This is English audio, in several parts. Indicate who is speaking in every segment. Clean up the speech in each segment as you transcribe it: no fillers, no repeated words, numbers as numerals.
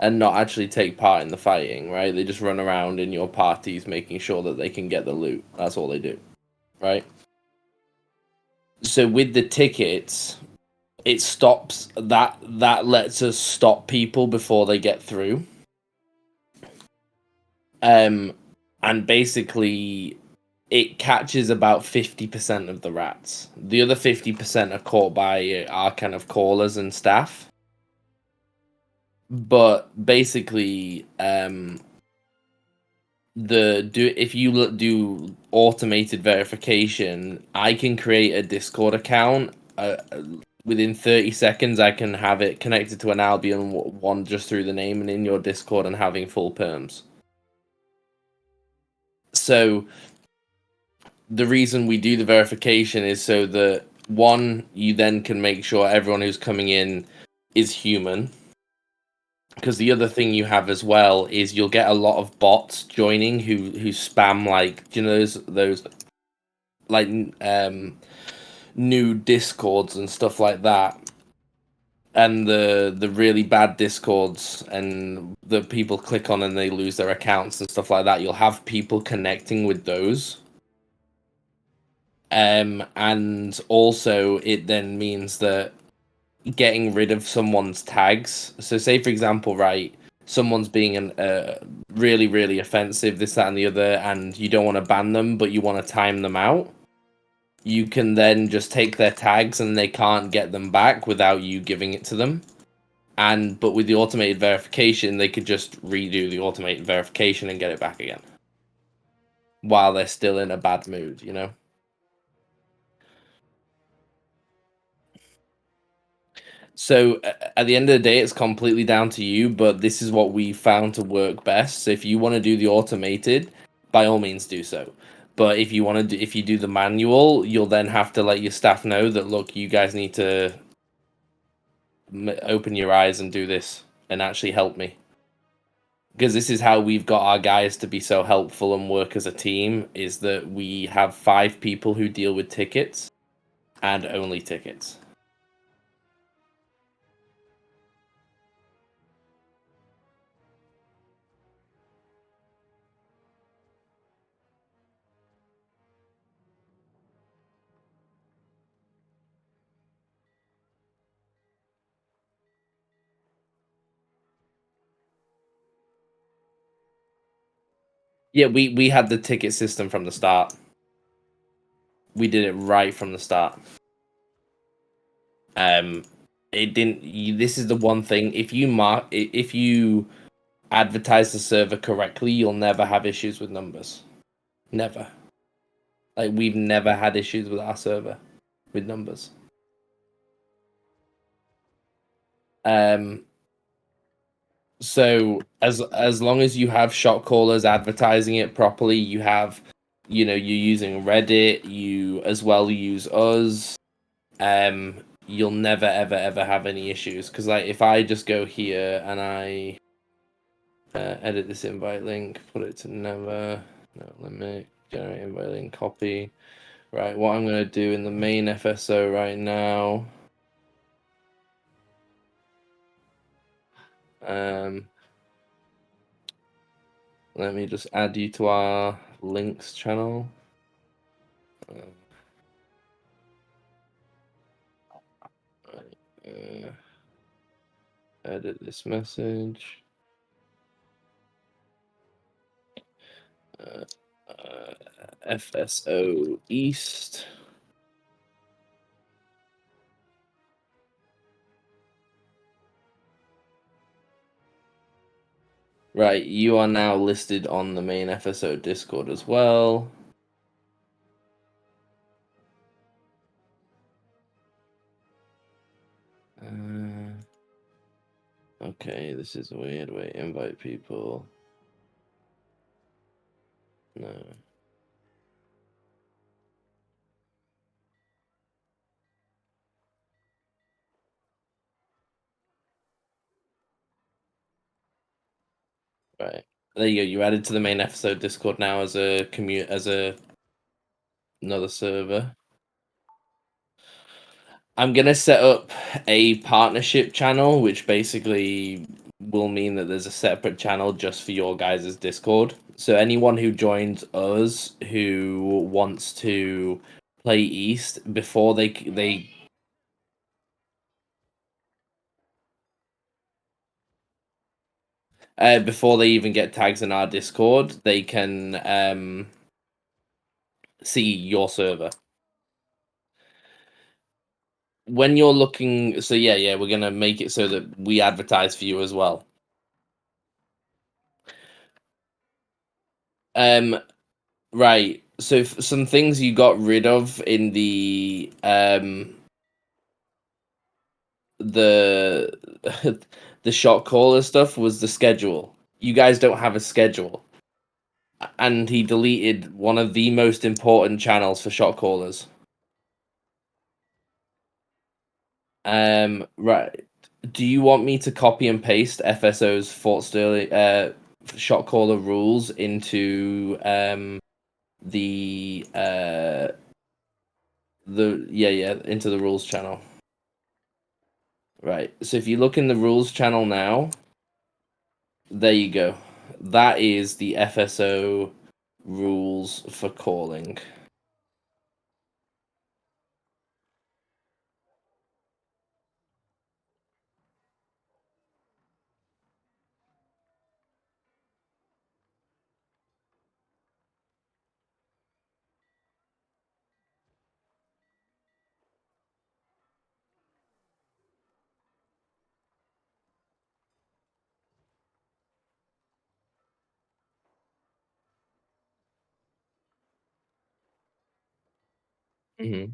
Speaker 1: and not actually take part in the fighting, right? They just run around in your parties making sure that they can get the loot. That's all they do, right? So with the tickets, it stops that lets us stop people before they get through. Um and basically it catches about 50% of the rats. The other 50% are caught by our kind of callers and staff. But basically, if you do automated verification, I can create a Discord account. Within 30 seconds, I can have it connected to an Albion one just through the name and in your Discord and having full perms. So the reason we do the verification is so that one, you then can make sure everyone who's coming in is human. Because the other thing you have as well is you'll get a lot of bots joining who spam, like, do you know those like new discords and stuff like that, and the really bad discords and the people click on and they lose their accounts and stuff like that. You'll have people connecting with those. And also it then means that getting rid of someone's tags. So say for example, right, someone's being really, really offensive, this, that, and the other, and you don't want to ban them, but you want to time them out. You can then just take their tags and they can't get them back without you giving it to them. But with the automated verification, they could just redo the automated verification and get it back again while they're still in a bad mood, you know? So at the end of the day, it's completely down to you, but this is what we found to work best. So if you want to do the automated, by all means do so. But if you want to if you do the manual, you'll then have to let your staff know that, look, you guys need to open your eyes and do this and actually help me. Because this is how we've got our guys to be so helpful and work as a team, is that we have 5 people who deal with tickets and only tickets. Yeah, we had the ticket system from the start. We did it right from the start. It didn't. This is the one thing. If you advertise the server correctly, you'll never have issues with numbers. Never. Like, we've never had issues with our server with numbers. Um. So as long as you have shot callers advertising it properly, you have, you're using Reddit. You as well use us. You'll never ever ever have any issues, because like if I just go here and I edit this invite link, put it to never, no limit, generate invite link, copy. Right, what I'm gonna do in the main FSO right now, let me just add you to our links channel. Edit this message. FSO East. Right, you are now listed on the main FSO Discord as well. Okay, this is a weird way. Invite people. No. Right. There you go. You added to the main episode Discord now as a another server. I'm gonna set up a partnership channel, which basically will mean that there's a separate channel just for your guys' Discord. So anyone who joins us who wants to play East before they before they even get tags in our Discord, they can see your server. When you're looking, so yeah, we're gonna make it so that we advertise for you as well. Right. So some things you got rid of in the the shot caller stuff was the schedule. You guys don't have a schedule, and he deleted one of the most important channels for shot callers. Right. Do you want me to copy and paste FSO's Fort Sterling shot caller rules into the into the rules channel? Right. So if you look in the rules channel now, there you go. That is the FSO rules for calling. Hmm.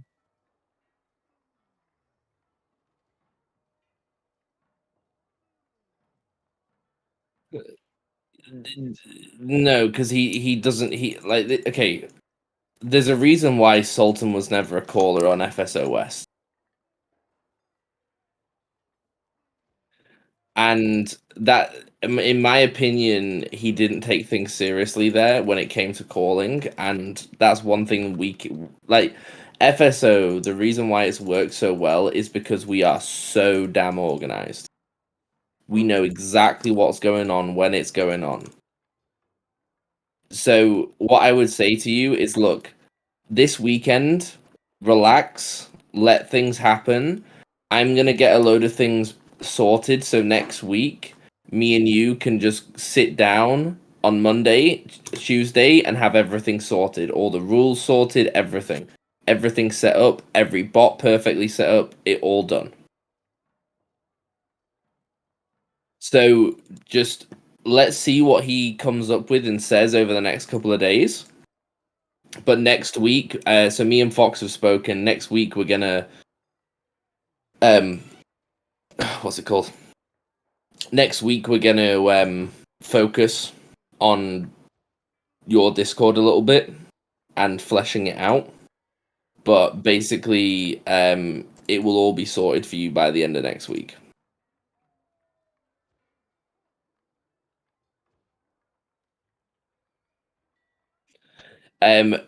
Speaker 1: No, because he doesn't he like okay. There's a reason why Sultan was never a caller on FSO West. And that in my opinion he didn't take things seriously there when it came to calling, and that's one thing like FSO. The reason why it's worked so well is because we are so damn organized. We know exactly what's going on when it's going on. So what I would say to you is, look, this weekend, relax, let things happen. I'm gonna get a load of things sorted, so next week, me and you can just sit down on Monday, Tuesday, and have everything sorted. All the rules sorted, everything. Everything set up, every bot perfectly set up, it all done. So just let's see what he comes up with and says over the next couple of days. But next week, so me and Fox have spoken. Next week, we're gonna um, what's it called? Next week, we're gonna focus on your Discord a little bit and fleshing it out. But basically, it will all be sorted for you by the end of next week.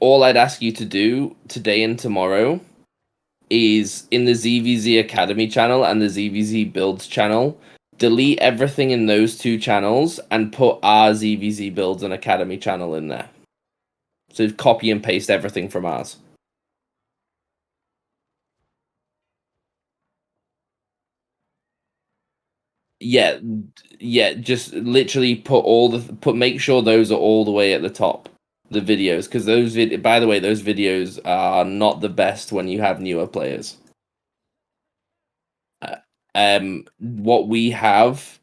Speaker 1: All I'd ask you to do today and tomorrow is in the ZVZ Academy channel and the ZVZ Builds channel. Delete everything in those two channels and put our ZVZ Builds and Academy channel in there. So copy and paste everything from ours. Yeah, yeah. Just literally put all the make sure those are all the way at the top. The videos, because by the way, those videos are not the best when you have newer players. Uh, what we have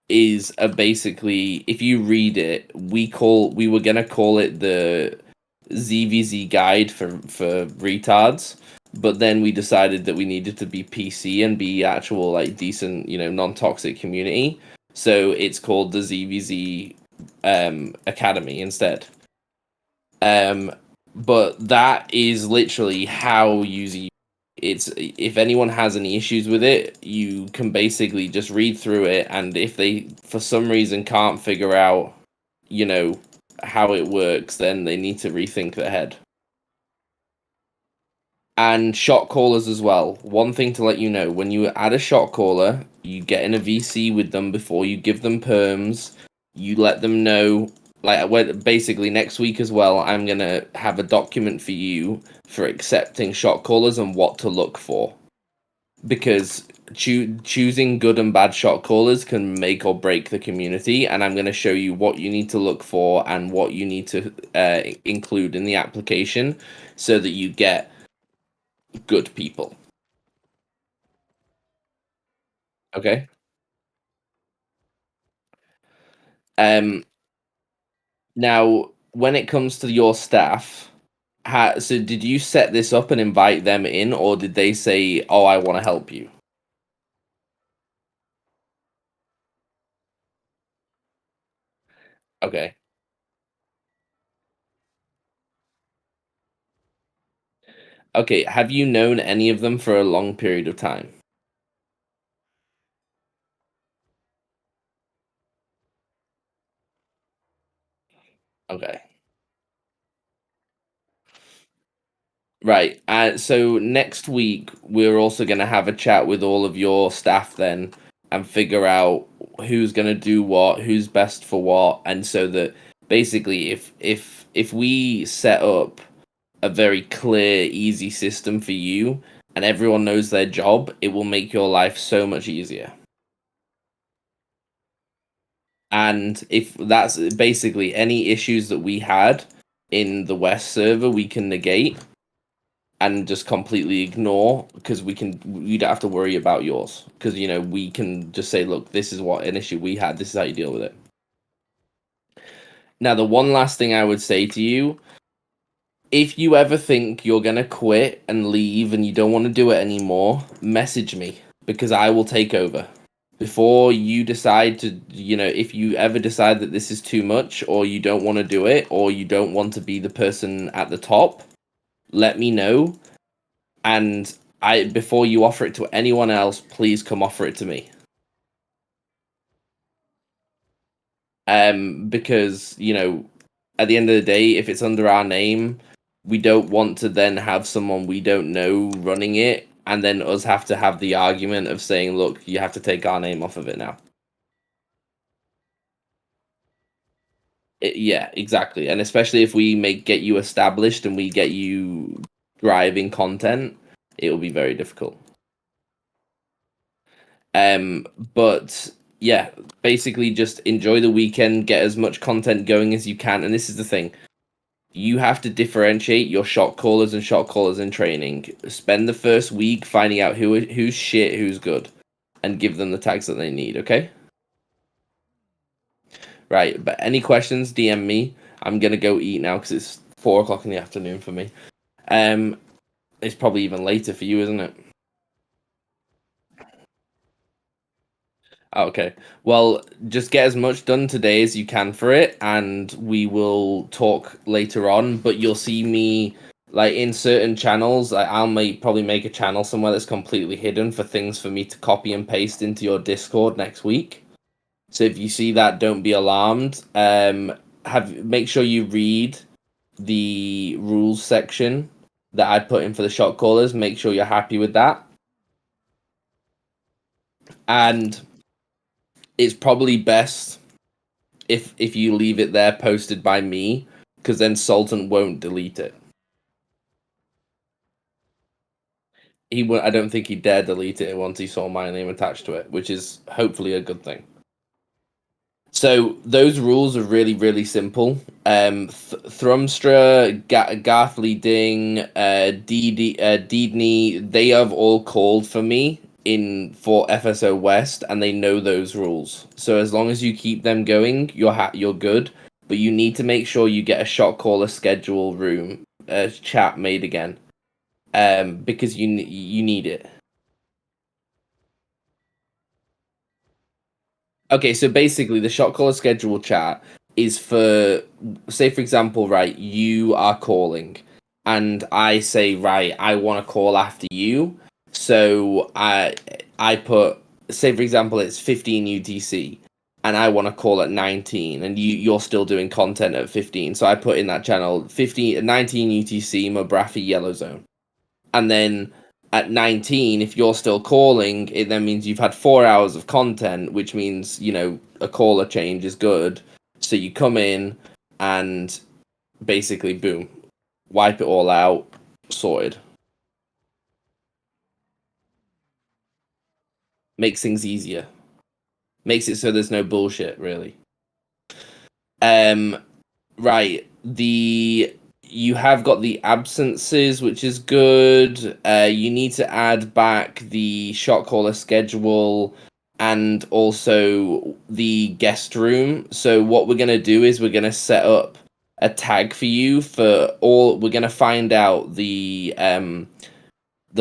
Speaker 1: is a basically, if you read it, we were gonna call it the ZVZ guide for retards, but then we decided that we needed to be PC and be actual like decent, non-toxic community. So it's called the ZVZ Academy instead. Um, but that is literally how you it's if anyone has any issues with it, you can basically just read through it, and if they for some reason can't figure out, you know, how it works, then they need to rethink their head. And shot callers as well. One thing to let you know, when you add a shot caller, you get in a VC with them before you give them perms. You let them know, like, basically next week as well, I'm going to have a document for you for accepting shot callers and what to look for. Because choosing good and bad shot callers can make or break the community, and I'm going to show you what you need to look for and what you need to include in the application so that you get good people. Okay. Um. Now, when it comes to your staff, so did you set this up and invite them in, or did they say, "Oh, I want to help you"? Okay. Okay. Have you known any of them for a long period of time? Okay. Right. So next week we're also going to have a chat with all of your staff then and figure out who's going to do what, who's best for what, and so that basically if we set up a very clear, easy system for you and everyone knows their job, it will make your life so much easier. And if that's basically any issues that we had in the West server, we can negate and just completely ignore because we don't have to worry about yours because we can just say, look, this is what an issue we had, this is how you deal with it. Now the one last thing I would say to you, if you ever think you're gonna quit and leave and you don't want to do it anymore, message me because I will take over before you decide to, if you ever decide that this is too much or you don't want to do it or you don't want to be the person at the top, let me know. And I before you offer it to anyone else, please come offer it to me. Because at the end of the day, if it's under our name, we don't want to then have someone we don't know running it, and then us have to have the argument of saying, "Look, you have to take our name off of it now." Yeah, exactly, and especially if we get you established and we get you driving content, it will be very difficult. Um, but yeah, basically just enjoy the weekend, get as much content going as you can. And this is the thing. You have to differentiate your shot callers and shot callers in training. Spend the first week finding out who's shit, who's good, and give them the tags that they need, okay? Right, but any questions, DM me. I'm gonna go eat now because it's 4 o'clock in the afternoon for me. Um, it's probably even later for you, isn't it? Okay. Well, just get as much done today as you can for it, and we will talk later on. But you'll see me like in certain channels. I'll probably make a channel somewhere that's completely hidden for things for me to copy and paste into your Discord next week. So if you see that, don't be alarmed. Make sure you read the rules section that I put in for the shot callers. Make sure you're happy with that, and it's probably best if you leave it there posted by me, because then Sultan won't delete it. I don't think he'd dare delete it once he saw my name attached to it, which is hopefully a good thing. So those rules are really, really simple. Thrumstra, Garth Ding, Deedney, they have all called for me for FSO West, and they know those rules. So as long as you keep them going, you're good. But you need to make sure you get a shot caller schedule room, chat made again, because you need it. Okay, so basically, the shot caller schedule chat is for, say, for example, right, you are calling, and I say, right, I want to call after you. So I put, say, for example, it's 15 UTC, and I want to call at 19, and you're still doing content at 15. So I put in that channel 19 UTC Mubraffy Yellow Zone, And then at 19, if you're still calling, it then means you've had 4 hours of content, which means, a caller change is good. So you come in and basically, boom, wipe it all out, sorted. Makes things easier. Makes it so there's no bullshit, really. Um, right. You have got the absences, which is good. You need to add back the shot caller schedule and also the guest room. So what we're gonna do is we're gonna set up a tag for you for all. We're gonna find out the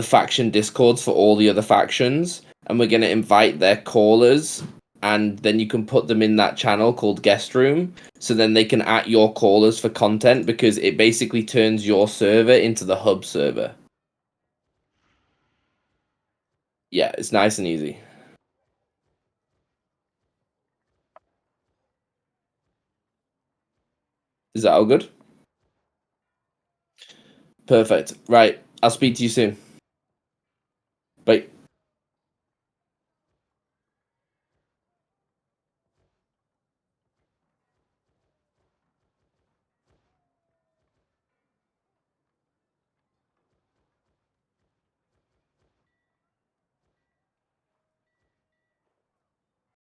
Speaker 1: faction discords for all the other factions, and we're gonna invite their callers, and then you can put them in that channel called guest room, so then they can at your callers for content, because it basically turns your server into the hub server. Yeah, it's nice and easy. Is that all good? Perfect. Right, I'll speak to you soon. Bye.